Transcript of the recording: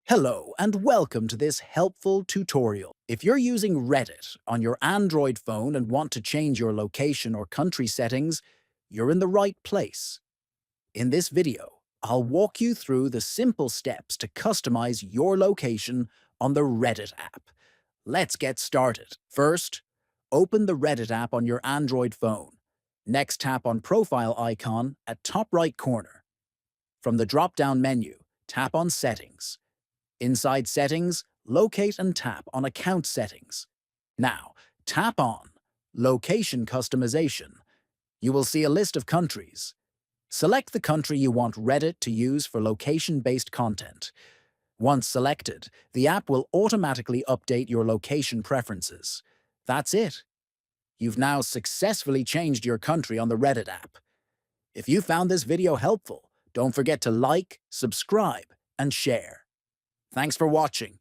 Hello and welcome to this helpful tutorial. If you're using Reddit on your Android phone and want to change your location or country settings, you're in the right place. In this video, I'll walk you through the simple steps to customize your location on the Reddit app. Let's get started. First, open the Reddit app on your Android phone. Next, tap on Profile icon at top right corner. From the drop-down menu, tap on Settings. Inside Settings, locate and tap on Account Settings. Now, tap on Location Customization. You will see a list of countries. Select the country you want Reddit to use for location-based content. Once selected, the app will automatically update your location preferences. That's it. You've now successfully changed your country on the Reddit app. If you found this video helpful, don't forget to like, subscribe, and share. Thanks for watching.